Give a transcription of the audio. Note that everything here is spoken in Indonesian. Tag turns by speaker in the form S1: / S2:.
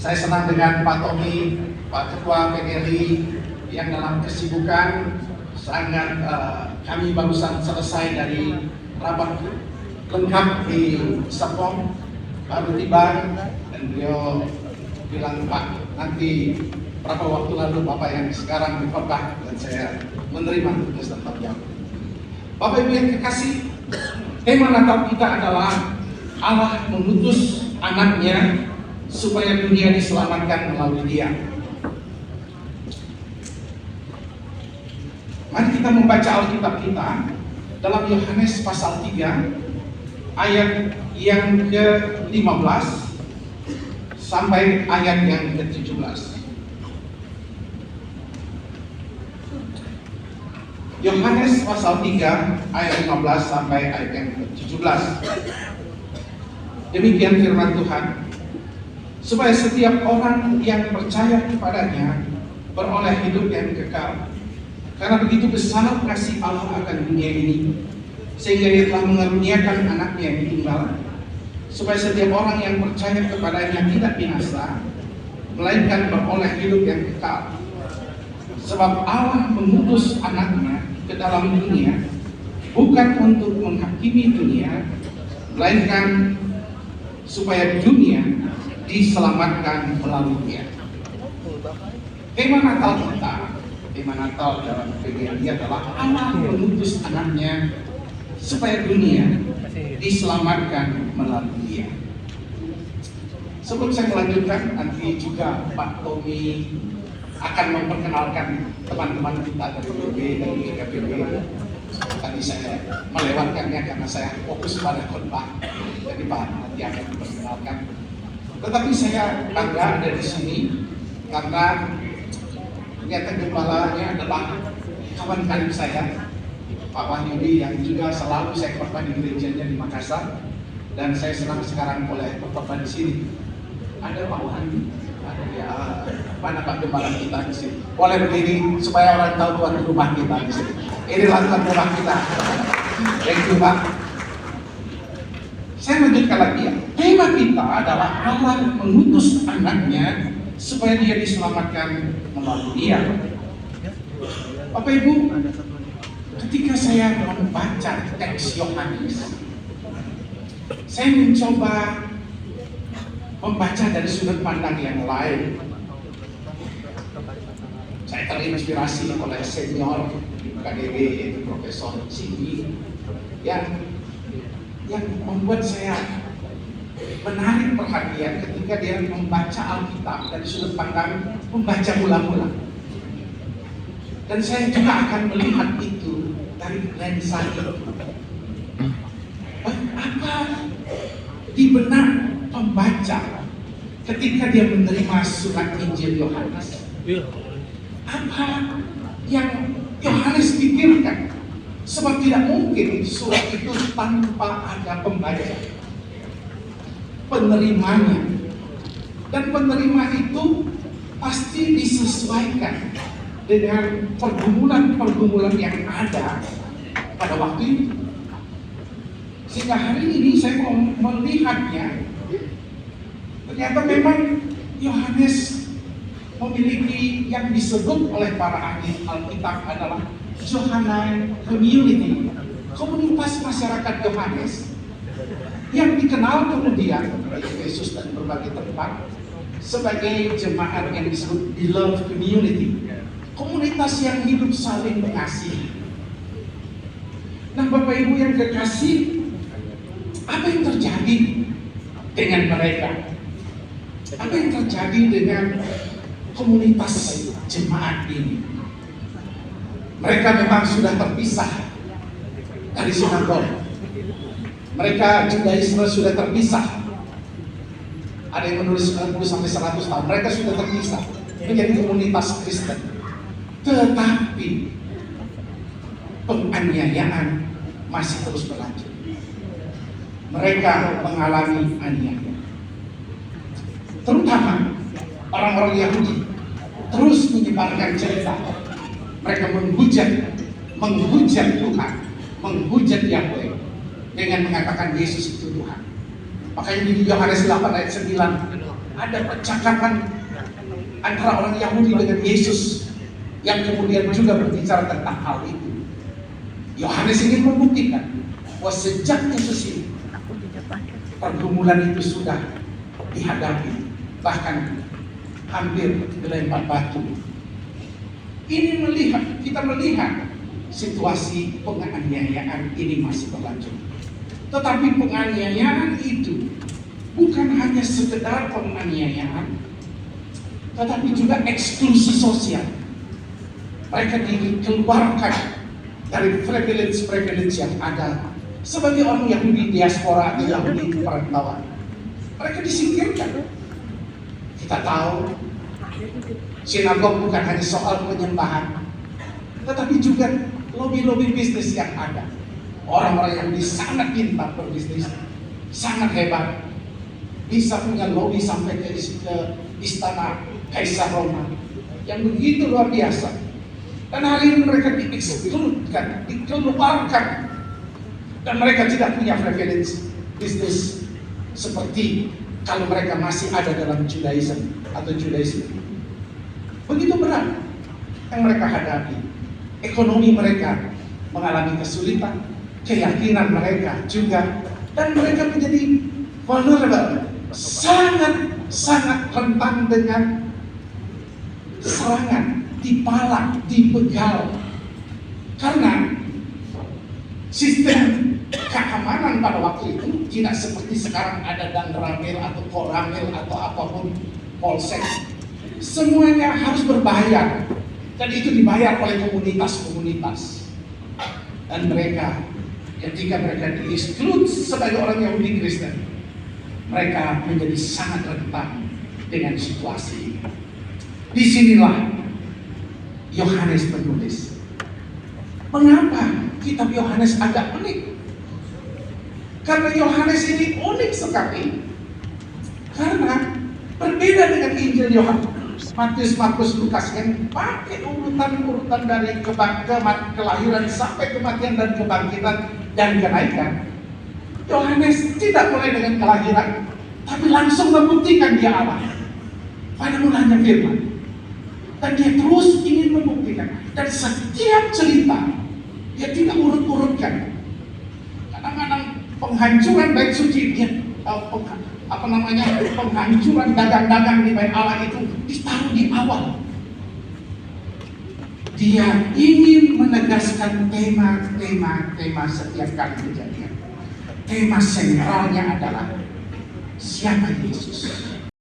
S1: Saya senang dengan Pak Tommy, Pak Ketua PGRI yang dalam kesibukan sangat kami barusan selesai dari rapat lengkap di Serpong, baru tiba dan beliau bilang, Pak, nanti berapa waktu lalu Bapak yang sekarang di khotbah, dan saya menerima tugas dan tanggung jawab. Bapak Ibu yang kekasih, tema Natal kita adalah Allah mengutus anaknya supaya dunia diselamatkan melalui Dia. Mari kita membaca Alkitab kita dalam Yohanes pasal 3 ayat yang ke-15 sampai ayat yang ke-17. Yohanes pasal 3 ayat 15 sampai ayat yang ke-17. Demikian firman Tuhan, supaya setiap orang yang percaya kepadanya beroleh hidup yang kekal. Karena begitu besar kasih Allah akan dunia ini, sehingga Dia telah mengaruniakan anaknya yang tunggal, supaya setiap orang yang percaya kepadanya tidak binasa, melainkan beroleh hidup yang kekal. Sebab Allah mengutus anaknya ke dalam dunia, bukan untuk menghakimi dunia, melainkan supaya dunia diselamatkan melalui Dia. Tema Natal kita, tema Natal dalam PGRI adalah Allah mengutus anaknya supaya dunia diselamatkan melalui Dia. Sebelum saya melanjutkan, nanti juga Pak Tommy akan memperkenalkan teman-teman kita dari PB dan GKPB. Tadi saya melewatkannya karena saya fokus pada khotbah. Jadi Pak nanti akan diperkenalkan. Tetapi saya bangga ada di sini karena ternyata gembalanya adalah kawan karib saya, Pak Wahyudi, yang juga selalu saya khotbah di gerejanya di Makassar, dan saya senang sekarang boleh berkhotbah di sini. Ada Pak Wahyudi, ada ya, mana Pak Gembala kita di sini. Boleh berdiri supaya orang tahu tuan rumah kita di sini. Inilah tuan rumah kita. Thank you Pak. Saya lanjutkan lagi ya. Tema kita adalah Allah mengutus anaknya supaya Dia diselamatkan melalui Dia. Bapak Ibu, ketika saya membaca teks Yohanes, saya mencoba membaca dari sudut pandang yang lain. Saya terinspirasi oleh senior KDW, yaitu Profesor Sigi, yang membuat saya menarik perhatian ketika dia membaca Alkitab dari sudut pandang membaca mula-mula. Dan saya juga akan melihat itu dari lensa itu. Apa di benak pembaca ketika dia menerima surat Injil Yohanes? Apa yang Yohanes pikirkan? Sebab tidak mungkin surat itu tanpa ada pembaca, penerimanya. Dan penerima itu pasti disesuaikan dengan pergumulan-pergumulan yang ada pada waktu itu. Sehingga hari ini saya mau melihatnya, ternyata memang Yohanes memiliki yang disebut oleh para ahli Alkitab adalah Johannine Community, komunitas masyarakat Yohanes yang dikenal kemudian oleh Yesus dan berbagai tempat sebagai jemaat yang disebut Beloved Community, komunitas yang hidup saling mengasihi. Nah Bapak Ibu yang kekasih, apa yang terjadi dengan mereka? Apa yang terjadi dengan komunitas jemaat ini? Mereka memang sudah terpisah dari sinagog. Mereka Judaisme sudah terpisah. Ada yang menulis 90 sampai 100 tahun. Mereka sudah terpisah menjadi komunitas Kristen. Tetapi penganiayaan masih terus berlanjut. Mereka mengalami aniaya. Terutama orang-orang Yahudi terus menyebarkan cerita. Mereka menghujat Tuhan, menghujat Yahweh dengan mengatakan Yesus itu Tuhan. Makanya di Yohanes 8 ayat 9 ada percakapan antara orang Yahudi dengan Yesus yang kemudian juga berbicara tentang hal itu. Yohanes ingin membuktikan bahwa sejak Yesus ini pergumulan itu sudah dihadapi, bahkan hampir dilempar batu. Kita melihat situasi penganiayaan ini masih berlanjut. Tetapi penganiayaan itu bukan hanya sekedar penganiayaan, tetapi juga eksklusi sosial. Mereka dikeluarkan dari privilege yang ada sebagai orang Yahudi diaspora atau Yahudi perantauan. Mereka disingkirkan. Kita tahu sinagog bukan hanya soal penyembahan, tetapi juga lobi-lobi bisnis yang ada. Orang-orang yang sangat pintar berbisnis, sangat hebat, bisa punya lobi sampai ke istana Kaisar Roma yang begitu luar biasa. Dan hari ini mereka diekskludkan, dikeluarkan, dan mereka tidak punya privilege bisnis seperti kalau mereka masih ada dalam Judaism atau Judaism. Begitu berat yang mereka hadapi. Ekonomi mereka mengalami kesulitan, keyakinan mereka juga, dan mereka menjadi vulnerable, sangat rentan dengan serangan, dipalak, dibegal. Karena sistem keamanan pada waktu itu tidak seperti sekarang ada Danramil atau Koramil atau apapun, polsek. Semuanya harus berbayar, dan itu dibayar oleh komunitas-komunitas. Dan mereka, ketika mereka di-exclude sebagai orang Yahudi Kristen, mereka menjadi sangat rentan dengan situasi ini. Disinilah Yohanes menulis. Mengapa kitab Yohanes agak unik? Karena Yohanes ini unik sekali. Karena berbeda dengan Injil Yohanes, Matius, Markus, Lukas yang pakai urutan dari kelahiran sampai kematian dan kebangkitan dan kenaikan. Yohanes tidak mulai dengan kelahiran, tapi langsung membuktikan dia Allah. Pada mulanya firman. Dan dia terus ingin membuktikan. Dan setiap cerita dia tidak urut-urutkan. Kadang-kadang penghancuran bait suci dia penghancuran dagang-dagang di bait Allah itu ditaruh di awal. Dia ingin menegaskan tema setiap kali kejadian. Tema sentralnya adalah siapa Yesus.